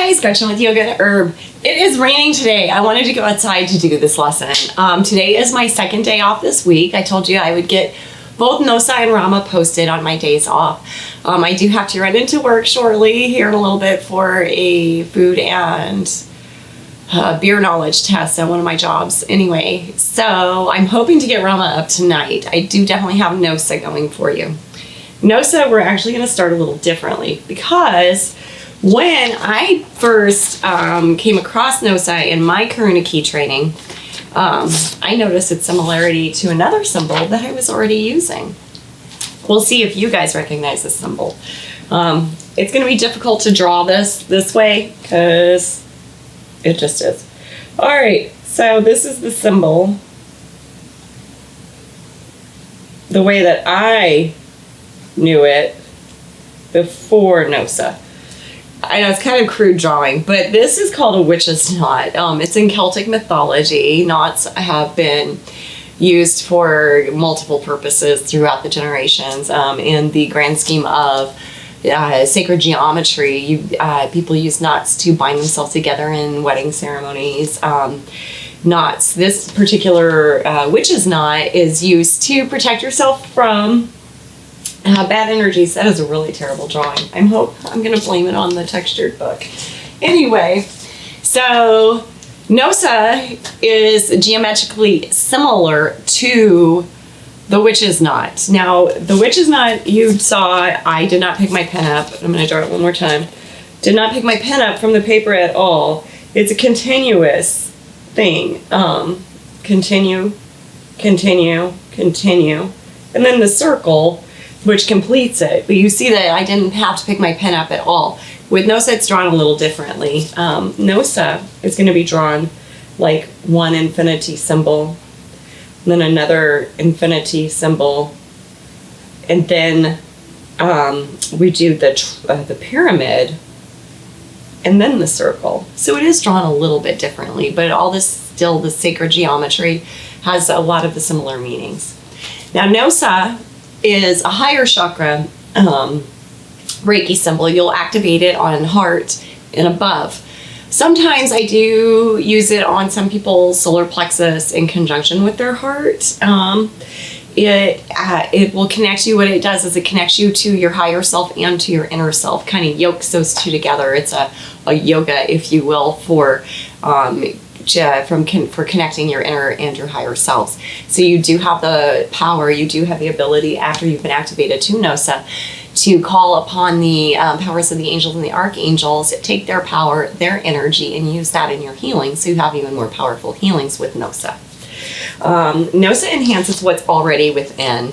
guys, Gretchen with Yoga and Herb. It is raining today. I wanted to go outside to do this lesson. Today is my second day off this week. I told you I would get both Nosa and RAMA posted on my days off. I do have to run into work shortly here in a little bit for a food and beer knowledge test at one of my jobs anyway. So I'm hoping to get RAMA up tonight. I do definitely have Nosa going for you. Nosa, we're actually going to start a little differently because when I first came across Nosa in my Karuna Ki training, I noticed its similarity to another symbol that I was already using. We'll see if you guys recognize this symbol. It's going to be difficult to draw this way because it just is. All right, so this is the symbol, the way that I knew it before Nosa. I know it's kind of crude drawing, but this is called a witch's knot. It's in Celtic mythology. Knots have been used for multiple purposes throughout the generations. In the grand scheme of sacred geometry, people use knots to bind themselves together in wedding ceremonies. Knots, this particular witch's knot is used to protect yourself from bad energies. That is a really terrible drawing. I'm going to blame it on the textured book. Anyway, so Nosa is geometrically similar to the witch's knot. Now, the witch's knot you saw, I did not pick my pen up. I'm going to draw it one more time. Did not pick my pen up from the paper at all. It's a continuous thing. Continue, continue, continue. And then the circle, which completes it. But you see that I didn't have to pick my pen up at all. With Nosa, it's drawn a little differently. Nosa is going to be drawn like one infinity symbol, then another infinity symbol, and then we do the pyramid, and then the circle. So it is drawn a little bit differently, but all this still, the sacred geometry has a lot of the similar meanings. Now, Nosa is a higher chakra Reiki symbol. You'll activate it on heart and above. Sometimes I do use it on some people's solar plexus in conjunction with their heart. It will connect you. What it does is it connects you to your higher self and to your inner self, kind of yokes those two together. It's a yoga, if you will, for connecting your inner and your higher selves. So you do have the power, you do have the ability after you've been activated to Nosa to call upon the powers of the angels and the archangels, take their power, their energy, and use that in your healing. So you have even more powerful healings with Nosa. Nosa enhances what's already within.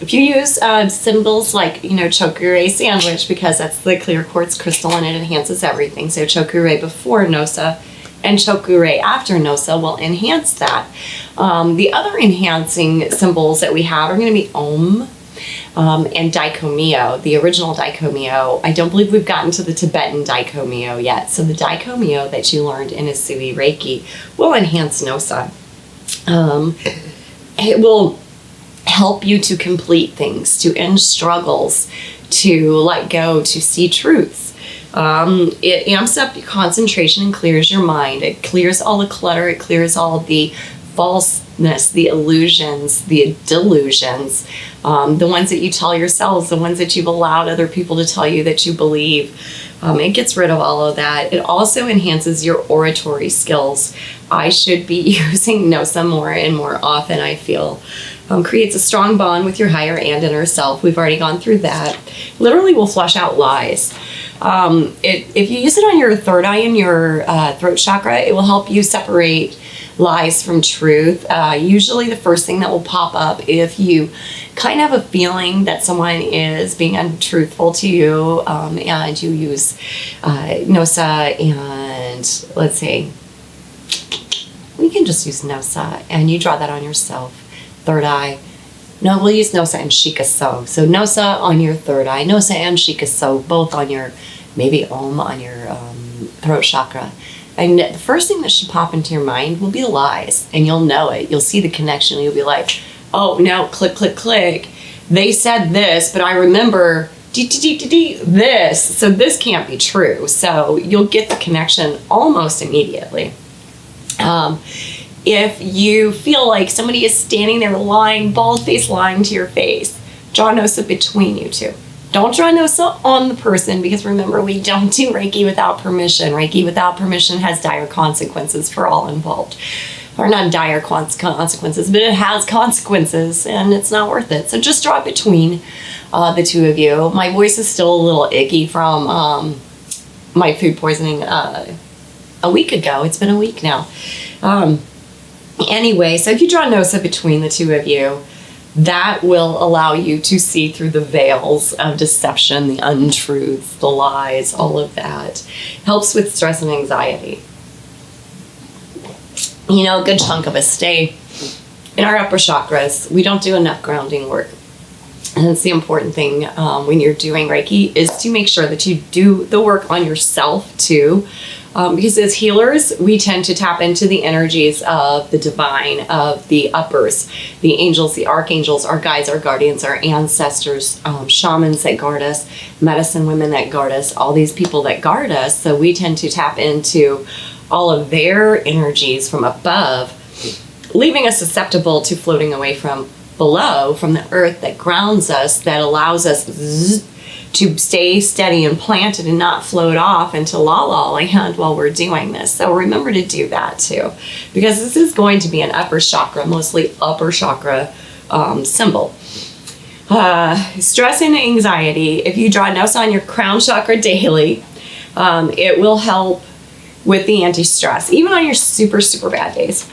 If you use symbols like, chokure sandwich, because that's the clear quartz crystal and it enhances everything. So chokure before Nosa and chokure after Nosa will enhance that. The other enhancing symbols that we have are going to be Om and Daikomyo, the original Daikomyo. I don't believe we've gotten to the Tibetan Daikomyo yet. So the Daikomyo that you learned in a Soooo Reiki will enhance Nosa. It will help you to complete things, to end struggles, to let go, to see truth. It amps up your concentration and clears your mind. It clears all the clutter. It clears all the falseness, the illusions, the delusions, the ones that you tell yourselves, the ones that you've allowed other people to tell you that you believe. It gets rid of all of that. It also enhances your oratory skills. I should be using Nosa more and more often, I feel. Creates a strong bond with your higher and inner self. We've already gone through that. Literally will flush out lies. If you use it on your third eye and your throat chakra, it will help you separate lies from truth. Usually the first thing that will pop up if you kind of have a feeling that someone is being untruthful to you, and you use Nosa and, let's say, we can just use Nosa and you draw that on yourself, third eye. No, we'll use Nosa and Shikaso. So Nosa on your third eye, Nosa and Shikaso, both on your, maybe Om on your throat chakra. And the first thing that should pop into your mind will be the lies, and you'll know it. You'll see the connection. You'll be like, oh, no, click, click, click. They said this, but I remember this. So this can't be true. So you'll get the connection almost immediately. If you feel like somebody is standing there lying, bald-faced lying to your face, draw Nosa between you two. Don't draw Nosa on the person, because remember, we don't do Reiki without permission. Reiki without permission has dire consequences for all involved. Or not dire consequences, but it has consequences, and it's not worth it. So just draw it between the two of you. My voice is still a little icky from my food poisoning a week ago. It's been a week now. Anyway, so if you draw Nosa between the two of you, that will allow you to see through the veils of deception, the untruths, the lies, all of that. Helps with stress and anxiety. You know, a good chunk of us stay in our upper chakras. We don't do enough grounding work. And it's the important thing when you're doing Reiki, is to make sure that you do the work on yourself too. Because as healers, we tend to tap into the energies of the divine, of the uppers, the angels, the archangels, our guides, our guardians, our ancestors, shamans that guard us, medicine women that guard us, all these people that guard us. So we tend to tap into all of their energies from above, leaving us susceptible to floating away from below, from the earth that grounds us, that allows us to stay steady and planted and not float off into la-la land while we're doing this. So remember to do that too, because this is going to be an upper chakra, mostly upper chakra symbol. Stress and anxiety, if you draw Nosa on your crown chakra daily, it will help with the anti-stress, even on your super, super bad days.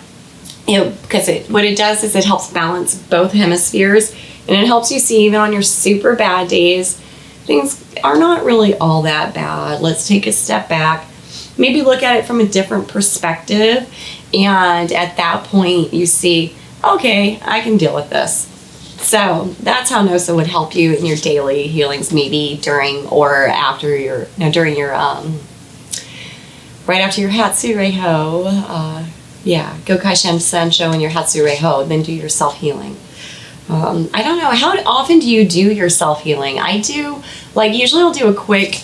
Because what it does is it helps balance both hemispheres, and it helps you see even on your super bad days, things are not really all that bad. Let's take a step back, maybe look at it from a different perspective, and at that point you see, okay, I can deal with this. So that's how Nosa would help you in your daily healings, maybe during or after your, during your, right after your Hatsureiho, Gokai Sensho and your Hatsureiho, then do your self-healing. I don't know, how often do you do your self-healing? I do, usually I'll do a quick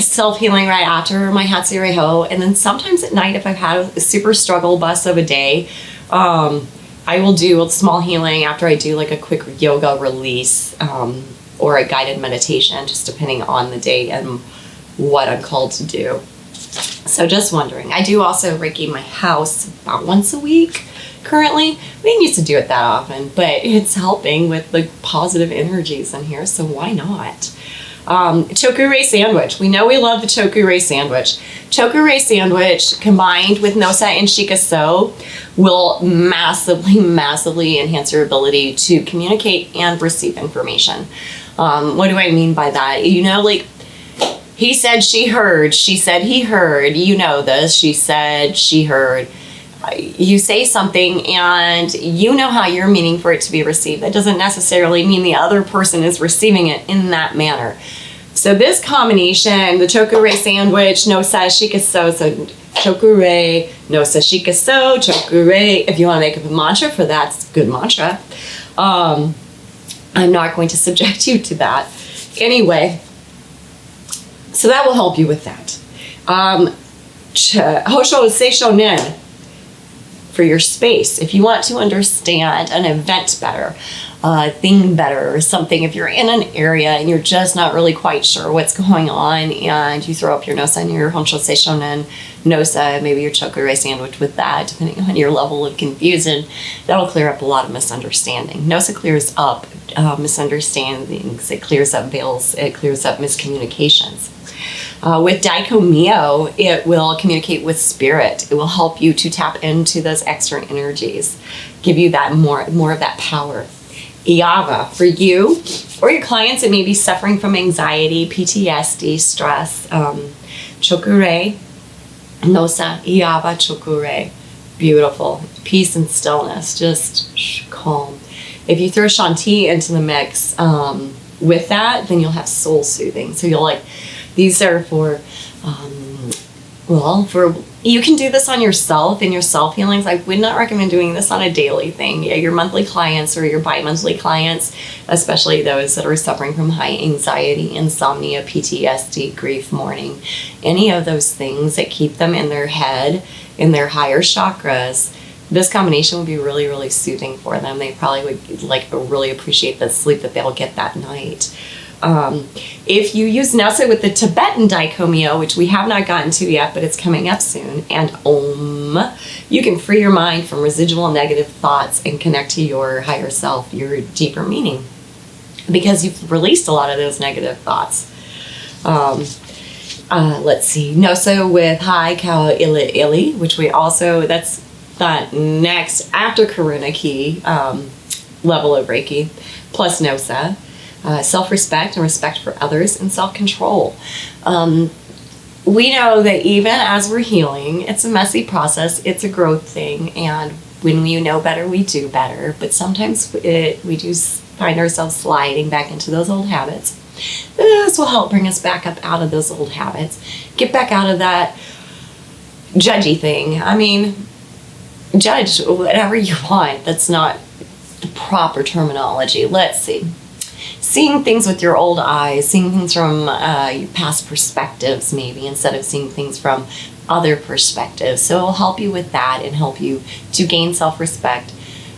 self-healing right after my Hatsureiho, and then sometimes at night, if I've had a super struggle bus of a day, I will do a small healing after I do a quick yoga release, or a guided meditation, just depending on the day and what I'm called to do. So just wondering. I do also Reiki my house about once a week currently. I didn't used to do it that often, but it's helping with the positive energies in here, so why not? Chokure sandwich. We know we love the chokure sandwich. Chokure sandwich combined with Nosa and Shikaso will massively, massively enhance your ability to communicate and receive information. What do I mean by that? You know, he said, she heard. She said, he heard. You know this. She said, she heard. You say something and you know how you're meaning for it to be received. That doesn't necessarily mean the other person is receiving it in that manner. So this combination, the chokure sandwich, Nosa, Shikaso, so chokure, Nosa, Shikaso, chokure. If you want to make up a mantra for that, it's a good mantra. I'm not going to subject you to that. Anyway, so that will help you with that. Hosho seisho nen, for your space. If you want to understand an event better, a thing better, or something, if you're in an area and you're just not really quite sure what's going on, and you throw up your Nosa and your Honsho Seisho Nen Nosa, maybe your chokure sandwich with that, depending on your level of confusion, that'll clear up a lot of misunderstanding. Nosa clears up misunderstandings, it clears up veils, it clears up miscommunications. With Daikomio, it will communicate with spirit. It will help you to tap into those extra energies, give you that more of that power. Iava, for you or your clients that may be suffering from anxiety, PTSD, stress, chokure, Nosa, Iava, chokure. Beautiful. Peace and stillness, just calm. If you throw Shanti into the mix with that, then you'll have soul soothing. So you'll these are for, for You can do this on yourself in your self healings. I would not recommend doing this on a daily thing. Yeah, your monthly clients or your bi-monthly clients, especially those that are suffering from high anxiety, insomnia, PTSD, grief, mourning, any of those things that keep them in their head, in their higher chakras, this combination would be really, really soothing for them. They probably would really appreciate the sleep that they'll get that night. If you use Nosa with the Tibetan Daikomyo, which we have not gotten to yet, but it's coming up soon, and Om, you can free your mind from residual negative thoughts and connect to your higher self, your deeper meaning, because you've released a lot of those negative thoughts. Let's see, Nosa with Hai Kau Ili Ili, which we also, that's the next after Karuna Ki level of Reiki, plus Nosa. Self-respect and respect for others, and self-control. We know that even as we're healing, it's a messy process, it's a growth thing, and when we know better, we do better, but sometimes we do find ourselves sliding back into those old habits. This will help bring us back up out of those old habits, get back out of that judgy thing. I mean, judge whatever you want. That's not the proper terminology. Let's see. Seeing things with your old eyes, seeing things from your past perspectives maybe, instead of seeing things from other perspectives. So it'll help you with that and help you to gain self-respect,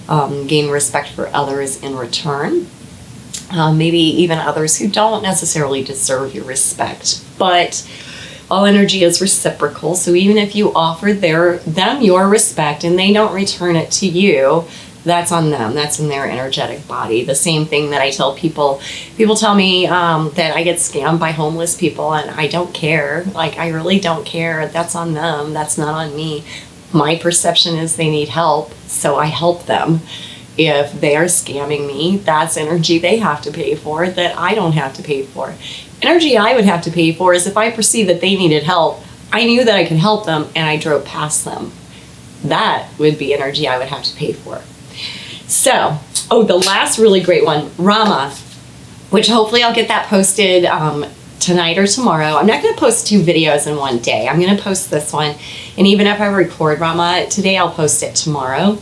gain respect for others in return. Maybe even others who don't necessarily deserve your respect. But all energy is reciprocal, so even if you offer them your respect and they don't return it to you, that's on them. That's in their energetic body. The same thing that I tell people. People tell me that I get scammed by homeless people, and I don't care. Like, I really don't care. That's on them. That's not on me. My perception is they need help, so I help them. If they are scamming me, that's energy they have to pay for that I don't have to pay for. Energy I would have to pay for is if I perceived that they needed help, I knew that I could help them, and I drove past them. That would be energy I would have to pay for. So, the last really great one, RAMA, which hopefully I'll get that posted tonight or tomorrow. I'm not going to post 2 videos in one day. I'm going to post this one, and even if I record RAMA today, I'll post it tomorrow.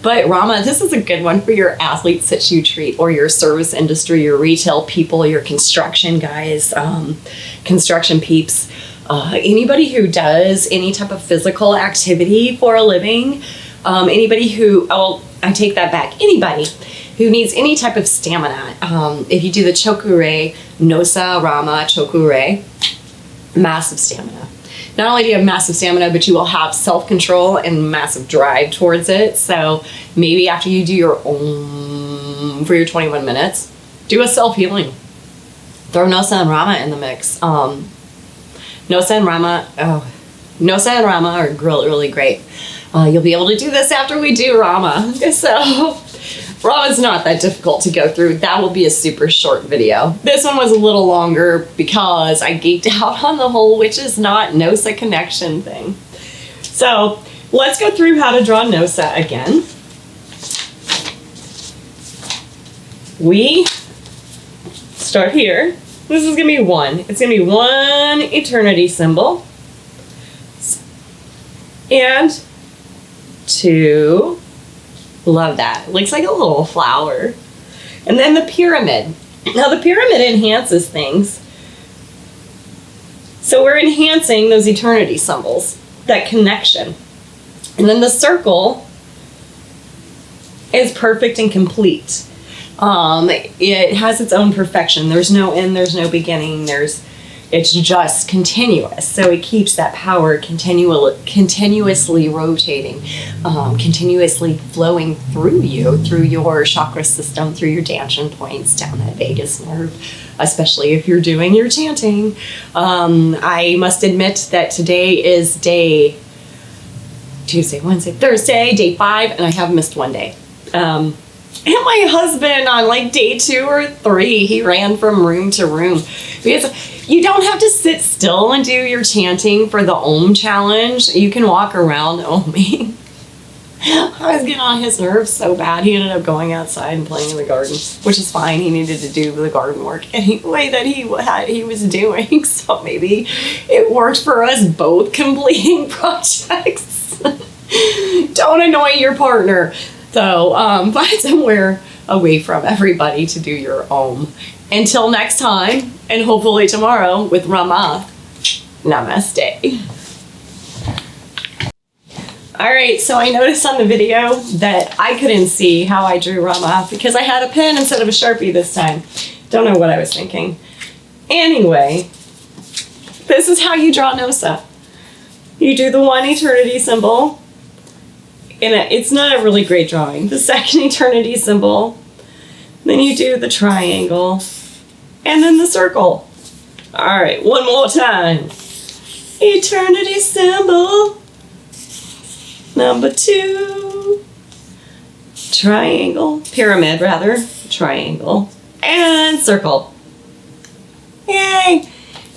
But RAMA, this is a good one for your athletes that you treat, or your service industry, your retail people, your construction guys, construction peeps, anybody who does any type of physical activity for a living, anybody who, I take that back, anybody who needs any type of stamina. If you do the chokure, Nosa, RAMA, chokure, massive stamina. Not only do you have massive stamina, but you will have self-control and massive drive towards it. So maybe after you do your Om for your 21 minutes, do a self-healing. Throw Nosa and RAMA in the mix. Nosa and RAMA are really great. You'll be able to do this after we do RAMA. So RAMA's not that difficult to go through. That will be a super short video. This one was a little longer because I geeked out on the whole Witches Knot Nosa connection thing. So let's go through how to draw Nosa again. We start here. This is going to be 1. It's going to be 1 eternity symbol. And 2, love that. It looks like a little flower. And then the pyramid. Now the pyramid enhances things. So we're enhancing those eternity symbols, that connection. And then the circle is perfect and complete. It has its own perfection. There's no end, there's no beginning, it's just continuous. So it keeps that power continuously rotating, continuously flowing through you, through your chakra system, through your dantian points, down that vagus nerve, especially if you're doing your chanting. I must admit that today is Tuesday, Wednesday, Thursday, day 5, and I have missed 1 day. And my husband on like day 2 or 3, he ran from room to room. Because you don't have to sit still and do your chanting for the Om challenge. You can walk around oming. I was getting on his nerves so bad. He ended up going outside and playing in the garden, which is fine. He needed to do the garden work anyway that he was doing. So maybe it worked for us both completing projects. Don't annoy your partner. So find somewhere away from everybody to do your own. Until next time, and hopefully tomorrow with RAMA. Namaste. Alright, so I noticed on the video that I couldn't see how I drew RAMA because I had a pen instead of a Sharpie this time. Don't know what I was thinking. Anyway, this is how you draw Nosa. You do the one eternity symbol, and it's not a really great drawing. The second eternity symbol, then you do the triangle, and then the circle. Alright, one more time. Eternity symbol. Number 2, triangle, pyramid rather, triangle, and circle. Yay!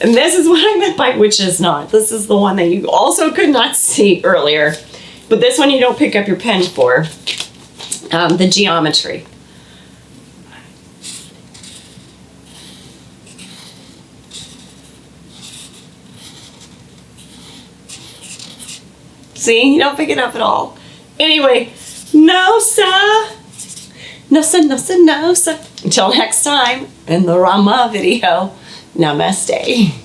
And this is what I meant by witch's knot. This is the one that you also could not see earlier. But this one you don't pick up your pen for. The geometry. See, you don't pick it up at all. Anyway, Nosa. Nosa, Nosa, Nosa. Until next time in the RAMA video, namaste.